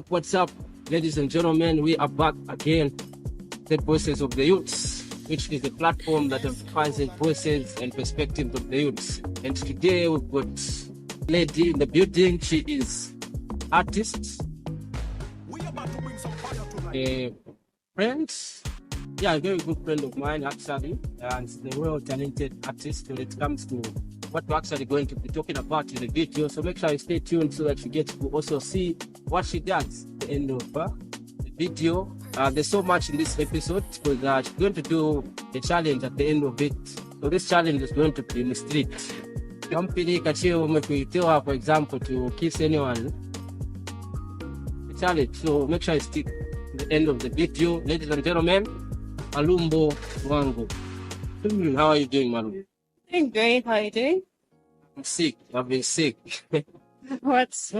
What's up, ladies and gentlemen? We are back again. The Voices of the Youths, which is a platform that amplifies the voices and perspectives of the youths. And today we've got a lady in the building. She is artist, a friend, a very good friend of mine actually, and she's a well-talented artist when it comes to what we're actually going to be talking about in the video. So make sure you stay tuned so that you get to also see what she does at the end of the video. There's so much in this episode because she's going to do a challenge at the end of it. So this challenge is going to be in the street. Company if you tell her, for example, to kiss anyone, a challenge. So make sure you stick to the end of the video. Ladies and gentlemen, Malumbo Mwango. How are you doing, Malumbo? Doing great. How are you doing? I'm sick. I've been sick. What's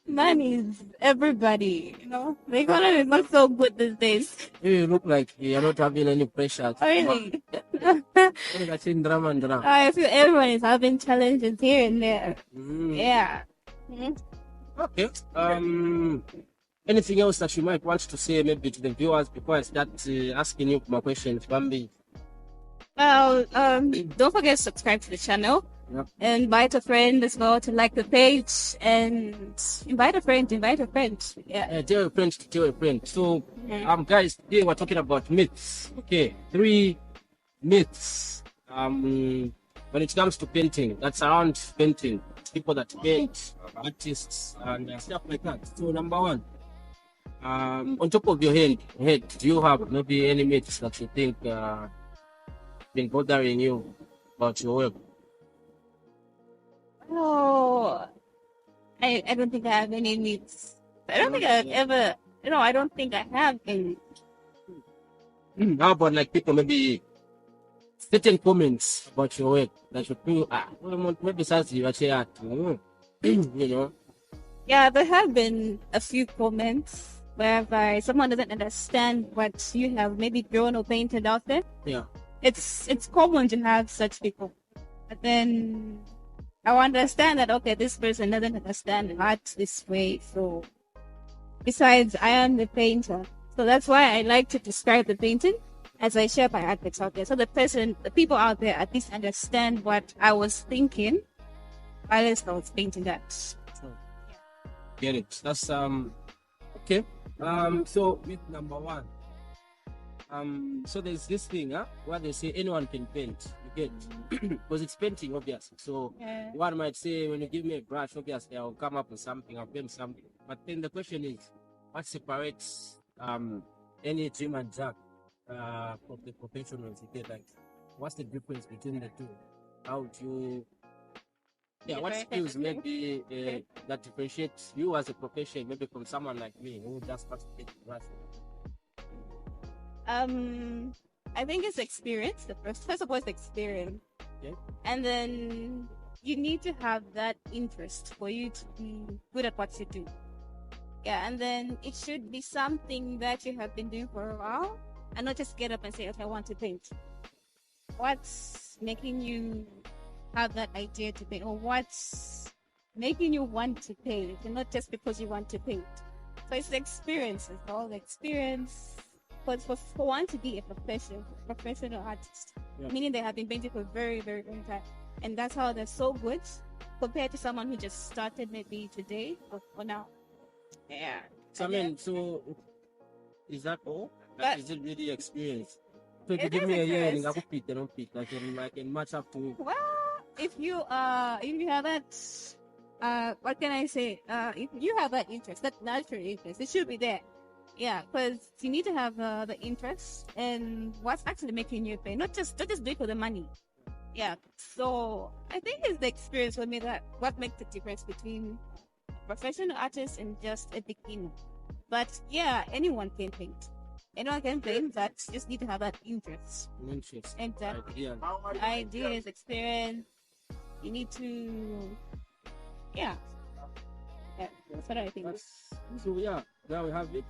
man is everybody, you know? The economy is not so good these days. You look like you're not having any pressure. Really? Drama. I feel everyone is having challenges here and there. Yeah. Okay. Anything else that you might want to say maybe to the viewers before I start asking you my questions, Bambi? Well, don't forget to subscribe to the channel. Yep. And invite a friend as well to like the page, and invite a friend. Yeah. Tell a friend to tell a friend. So, guys, today we're talking about myths. Okay, 3 myths. When it comes to painting, that's around painting. People that paint, artists, and stuff like that. So, number 1, on top of your head, do you have maybe any myths that you think been bothering you about your work? Oh, I don't think I have any needs. I don't think I've ever, I don't think I have any. How about like people maybe certain comments about your work that you feel maybe that's you actually at, you know? Yeah, there have been a few comments whereby someone doesn't understand what you have maybe drawn or painted out there. Yeah. It's common to have such people. But then I understand that, okay, this person doesn't understand art this way. So besides, I am the painter. So that's why I like to describe the painting as I share my artworks out there. So the people out there at least understand what I was thinking while I was painting that. So, yeah. Get it. That's okay. So with number 1. So there's this thing, where they say anyone can paint. You get because it's painting, obviously. So one might say, when you give me a brush, obviously I'll come up with something, I'll paint something. But then the question is, what separates any Jim and Jack from the professionals? You get, like, what's the difference between the two? How do you what skills maybe that differentiates you as a profession, maybe from someone like me who just wants to get the brush? I think it's experience. The first of all, it's experience. Okay. And then you need to have that interest for you to be good at what you do. Yeah, and then it should be something that you have been doing for a while, and not just get up and say, okay, I want to paint. What's making you have that idea to paint, or what's making you want to paint, and not just because you want to paint? So it's the experience. It's all the experience. But for one to be a professional artist, meaning they have been painting for a very, very long time, and that's how they're so good compared to someone who just started maybe today or now. Yeah. So I mean, so is that all? Like, is it really experience? So if you give me a year and I could pick, then I'll pick. I can match up to. Well, if you have that, what can I say? If you have that interest, that natural interest, it should be there. Yeah, because you need to have the interest and what's actually making you pay, not just do it for the money. Yeah, so I think it's the experience for me that what makes the difference between a professional artist and just a beginner. But yeah, anyone can paint. Anyone can paint, but you just need to have that interest. Exactly. Ideas, experience. You need to, yeah, that's what I think. So yeah, now we have it.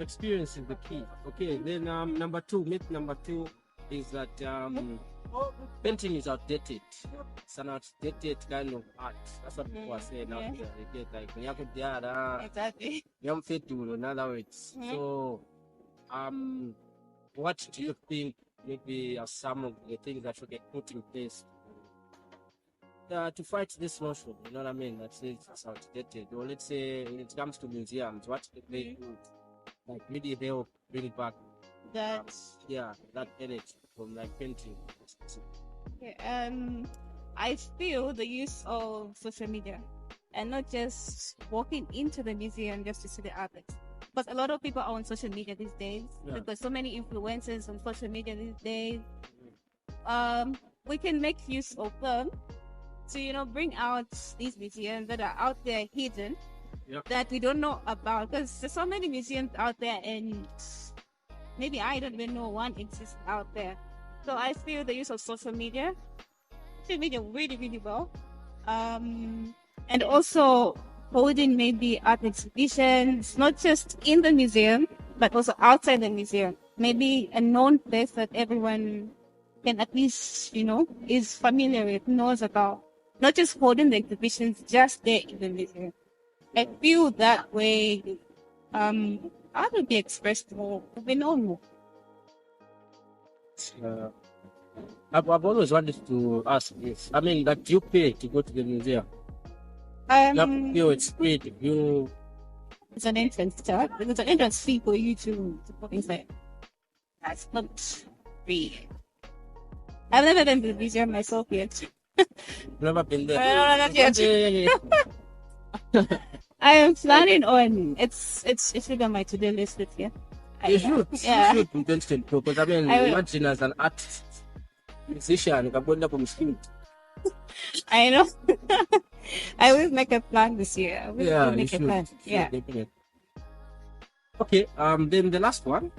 Experience is the key. Okay, then myth number two is that painting is outdated. It's an outdated kind of art. That's what people are saying out there. They get like Exactly. in other words. So, what do you think maybe are some of the things that should get put in place to fight this notion? You know what I mean? That says it's outdated. Or let's say when it comes to museums, what do they do? Like really help bring back That that energy from like painting. I feel the use of social media and not just walking into the museum just to see the artworks. But a lot of people are on social media these days. There's so many influencers on social media these days. We can make use of them to bring out these museums that are out there hidden that we don't know about, because there's so many museums out there and maybe I don't even know one exists out there. So I feel the use of social media really, really well. And also holding maybe art exhibitions, not just in the museum, but also outside the museum. Maybe a known place that everyone can at least, is familiar with, knows about. Not just holding the exhibitions just there in the museum. I feel that way art will be expressed more, will be known more. I've always wanted to ask this. I mean, that you pay to go to the museum. It's free to view. It's an entrance charge. It's an entrance fee for you to go inside. That's not free. I've never been to the museum myself yet. Never been there. No, not yet. I am planning on it's should be on my to-do list this year. You should intention because I mean, imagine as an artist, musician, I know. I will make a plan this year. I will make a plan. Yeah. Definitely. Okay. Then the last one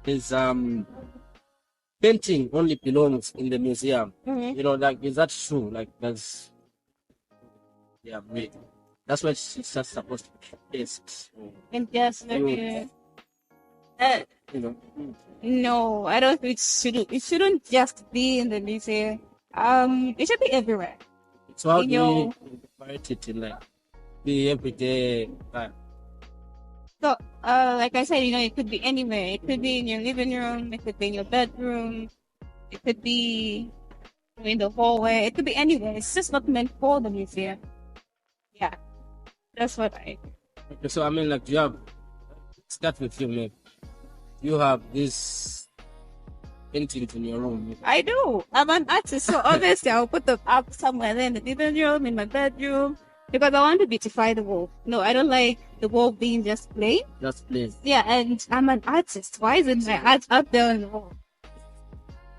is painting only belongs in the museum. Like, is that true? Like, that's why it's just supposed to be placed. And just no, I don't think it shouldn't just be in the museum. It should be everywhere. So how do you invite it in like the everyday time? So, like I said, it could be anywhere. It could be in your living room. It could be in your bedroom. It could be in the hallway. It could be anywhere. It's just not meant for the museum. Yeah, that's what I. Okay, so I mean, like, do you have? Start with you, maybe. You have this painting in your room. I do. I'm an artist, so obviously I'll put them up somewhere there in the living room, in my bedroom. Because I want to beautify the wall. No, I don't like the wall being just plain. Just plain. Yeah, and I'm an artist. Why isn't my art up there on the wall?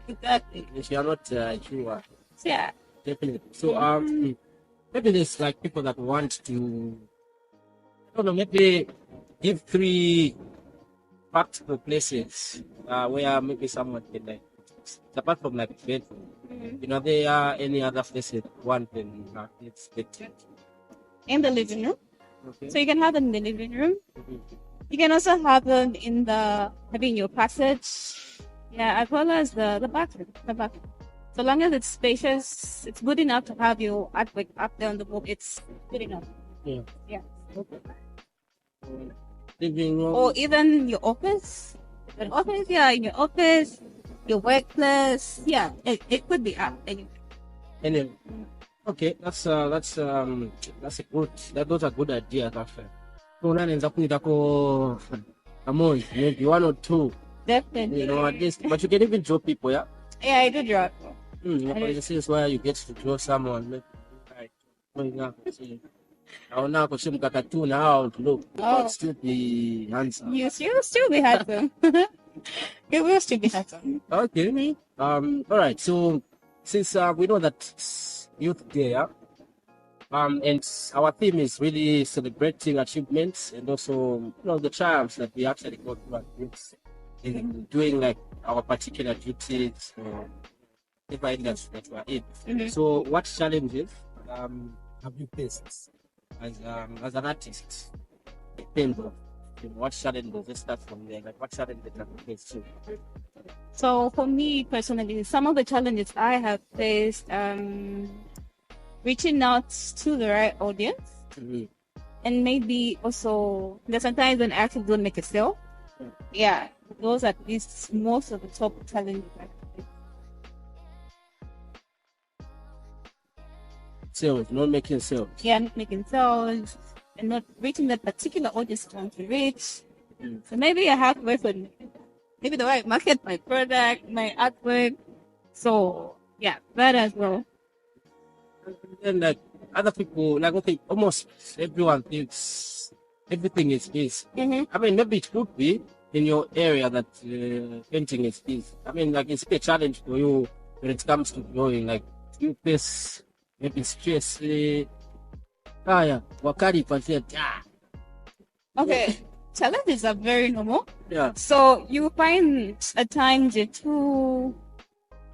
Exactly. If you are not, you are. Yeah. Definitely. So, maybe there's like people that want to, I don't know, maybe give 3 practical places where maybe someone can like, apart from like bedroom, there are any other places one can it's better. In the living room. Okay. So you can have them in the living room. You can also have them maybe in your passage. Yeah, as well as the bathroom. So long as it's spacious, it's good enough to have your artwork up there on the wall. It's good enough. Yeah. Yeah. Okay. Living room. Or even your office. In your office, your workplace. Yeah, it could be up anyway. Anyway. Okay, those are good ideas actually. So unaweza kuitako a month, maybe 1 or 2. Definitely. At least, but you can even draw people, yeah? Yeah, I do draw. This is where you get to draw someone, maybe like going up. I now go see cartoon how to look, but still be handsome. Yes, you will still be handsome. You will still be handsome. Okay. All right. So since we know that Youth Day, and our theme is really celebrating achievements and also the triumphs that we actually go through in doing like our particular duties or whatever industry that we're in. So what challenges have you faced as an artist? what challenges? Let's start from there. Like, what challenges have you faced too? So for me personally, some of the challenges I have faced, reaching out to the right audience, Mhm. and maybe also there's sometimes when actors don't make a sale. Yeah, those are at least most of the top challenges. Sales, not making sales. Yeah, not making sales and not reaching that particular audience I want to reach. Mm. So maybe I have to wait for maybe the right market, my product, my artwork. So yeah, that as well. And like other people, like I think almost everyone thinks everything is easy. Mm-hmm. I mean, maybe it could be in your area that painting is easy. I mean, like it's a challenge for you when it comes to drawing. Like you face maybe stress. Yeah, wakari percent. Yeah, Okay, challenges are very normal. yeah. So you find at times you're too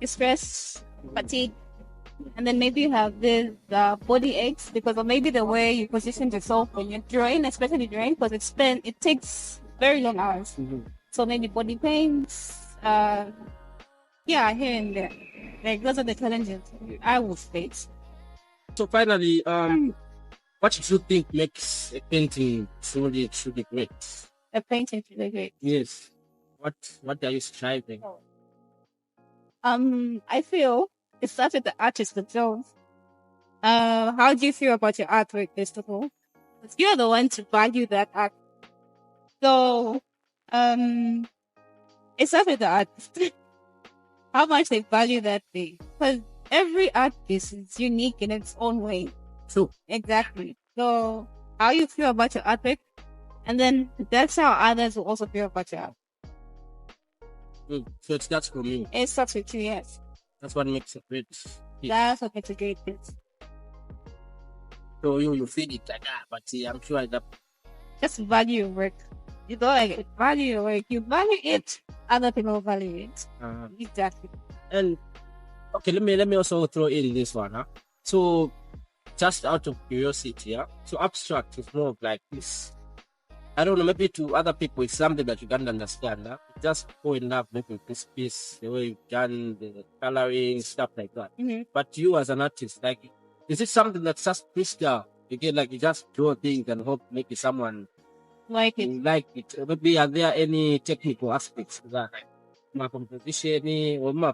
stressed, fatigue, and then maybe you have this body aches because of maybe the way you position yourself when you're drawing, especially drawing, because it takes very long hours. Mhm. So maybe body pains, yeah, here and there. Like those are the challenges I would face. So finally, what do you think makes a painting truly, truly great? A painting is really great. Yes. What are you striving? I feel it starts with the artist themselves. How do you feel about your artwork, first of all? Because you're the one to value that art. So, it starts with the artist. How much they value that thing. Because every art piece is unique in its own way. True. Exactly. So, how you feel about your artwork, and then that's how others will also feel about your art. So it starts from you. It starts with you, yes. That's what makes it great. piece. That's what makes a great piece. So you feel it like that, but I'm sure that Just value your work. You don't like value your work. You value it. Other people value it. Exactly. and okay, let me also throw in this one, huh? So just out of curiosity, yeah. So abstract is more of like this. I don't know, maybe to other people it's something that you can't understand, huh? Just fall in love maybe with this piece, the way you've done the coloring, stuff like that. Mm-hmm. But you as an artist, like is it something that's just crystal? Again, like you just draw things and hope maybe someone Like it. like it. Maybe are there any technical aspects to that? My composition or my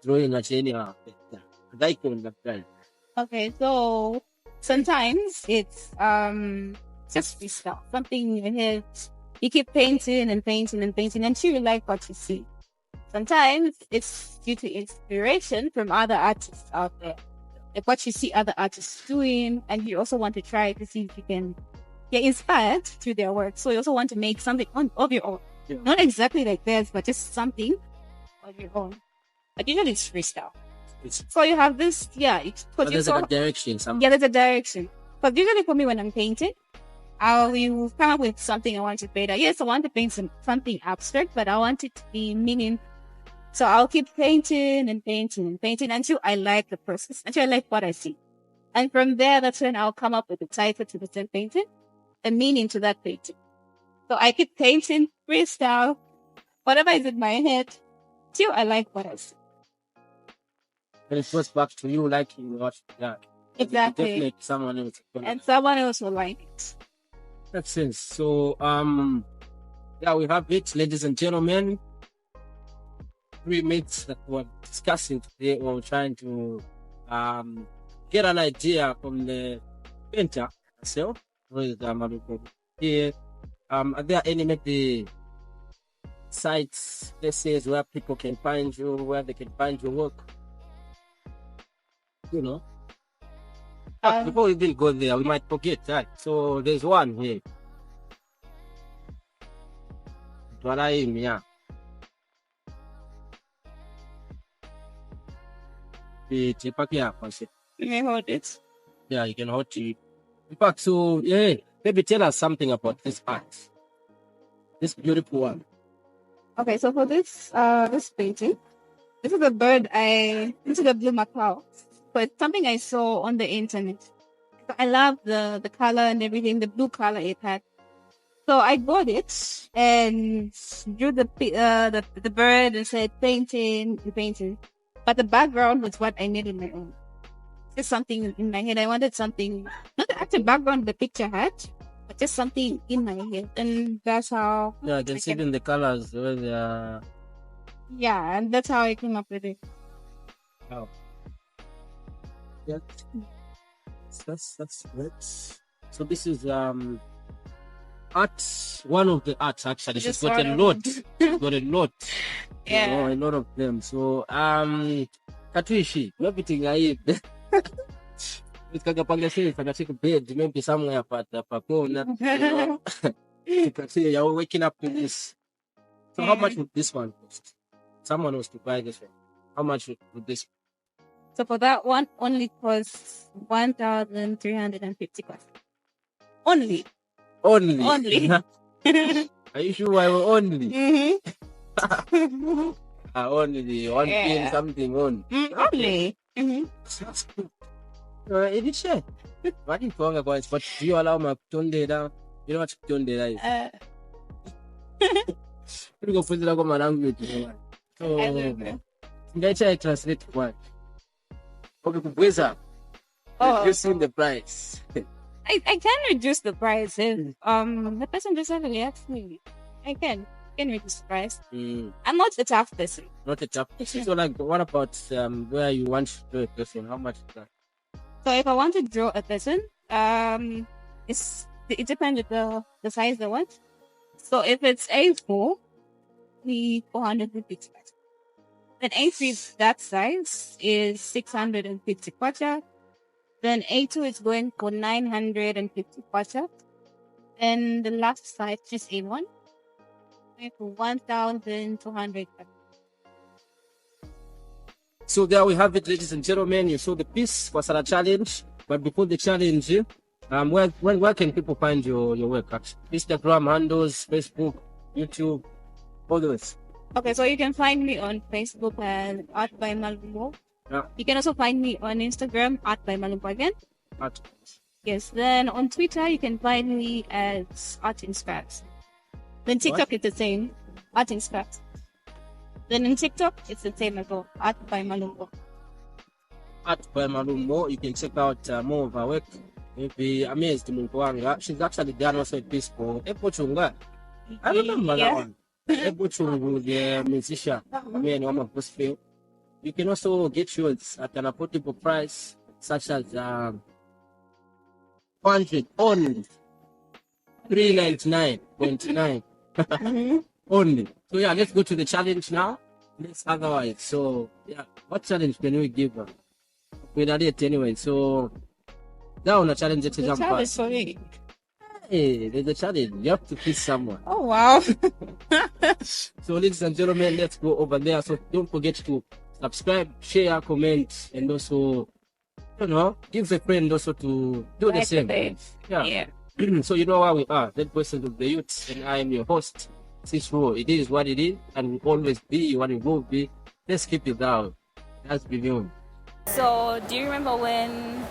drawing at any like on that kind. Okay, so sometimes it's just stuff. Something in your head. You keep painting and painting and painting until you like what you see. Sometimes it's due to inspiration from other artists out there. Like what you see other artists doing, and you also want to try to see if you can get inspired through their work. So you also want to make something of your own. Yeah. Not exactly like theirs, but just something of your own. But usually it's freestyle. So you have this, But there's like a direction. there's a direction. But usually for me when I'm painting, I will come up with something I want to paint. Yes, I want to paint something abstract, but I want it to be meaning. So I'll keep painting and painting and painting until I like the process, until I like what I see. And from there, that's when I'll come up with the title to the same painting, a meaning to that painting. So I keep painting, freestyle, whatever is in my head, till I like what I see. And it goes back to you liking what that. Exactly. Definitely someone else. And someone else will like it. Makes sense. So yeah, we have it, ladies and gentlemen. 3 myths that we're discussing today, or trying to get an idea from the painter herself. Here, are there any maybe sites, places where people can find you, where they can find your work? You know, before we even go there, we might forget that. So there's one here. Yeah. You may hold it. Yeah, you can hold it. In fact, so yeah, maybe tell us something about this art. This beautiful one. Okay, so for this painting, this is a bird this is a blue macaw. But it's something I saw on the internet. So I love the color and everything, the blue color it had. So I bought it and drew the bird and said painting. But the background was what I made on my own. Just something in my head. I wanted something, not the actual background the picture had, but just something in my head. And that's how. Yeah, I can see it in the colors where they are. Yeah, and that's how I came up with it. Wow. Yeah. That's great. So this is art. One of the arts actually. She's Just got a one of lot. them. She's got a lot. Yeah. You know, a lot of them. So Katuishi, everything I eat. It's bed, maybe somewhere but corner. You can see you're waking up to this. So how much would this one cost? Someone was to buy this one. How much would this? So for that one, only costs 1,350 cost. Only. Only. Are you sure I will only? Mm-hmm. Only one pin something on. Only. Mm-hmm. It is share. What you talking about? But do you allow my tonde down? You know what tonde is? You go put it on my language. So let's try translate one. Okay, where's up? You seen the price? I can reduce the price if the person just actually asked me. I can reduce the price. I'm not a tough person. Not a tough person. So like, what about where you want to do a person? How much is that? So if I want to draw a person, it depends on the size they want. So if it's A4, the 450 kwacha. Then A3 that size is 650 kwacha. Then A2 is going for 950 kwacha. And the last size is A1 going for 1,200 kwacha. So there we have it, ladies and gentlemen. You saw the piece for Sarah challenge. But before the challenge, where can people find your work? Actually? Instagram handles, Facebook, YouTube, all those. Okay, so you can find me on Facebook and Art by Malumbo. Yeah. You can also find me on Instagram, Art by Malumbo again. Art. Yes. Then on Twitter, you can find me as Art Inspires. Then TikTok, it's the same, Art Inspires. Then in TikTok, it's the same as well, Art by Malumbo. Art by Malumbo. You can check out more of her work. You'll be amazed. She's actually done also a piece for Epochunga. I remember that one. Epochunga, the musician. One of those few. You can also get yours at an affordable price, such as 100 only, 399.9 only. So yeah, let's go to the challenge now. Let's otherwise. So yeah, what challenge can we give her? We're not yet anyway. So now on a challenge that is The challenge for me. Hey, there's a challenge. You have to kiss someone. Oh wow! So ladies and gentlemen, let's go over there. So don't forget to subscribe, share, comment, and also, give a friend also to do the same. Yeah. So you know where we are. That person of the youth, and I am your host. Cisro. It is what it is, and will always be what it will be. Let's keep it down. That's beyond. So, do you remember when?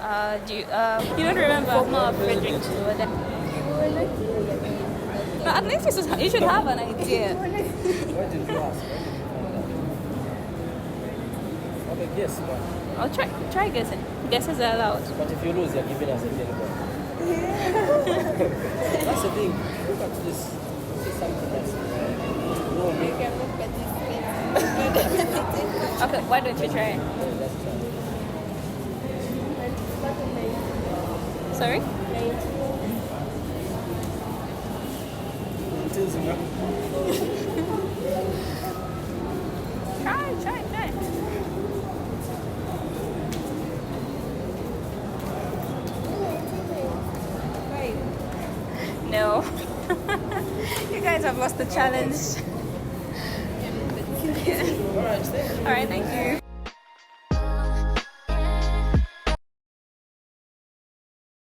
You don't remember? No, Frederick. No, at least you should have an idea. What did you ask? Okay, guess one. I'll try guessing. Guesses are allowed. But if you lose, you're giving us a thing. That's the thing. Look at this. This is something else. No, make it. Okay, why don't you try? Let's try. Sorry? Try. No. You guys have lost the challenge. Alright, thank you.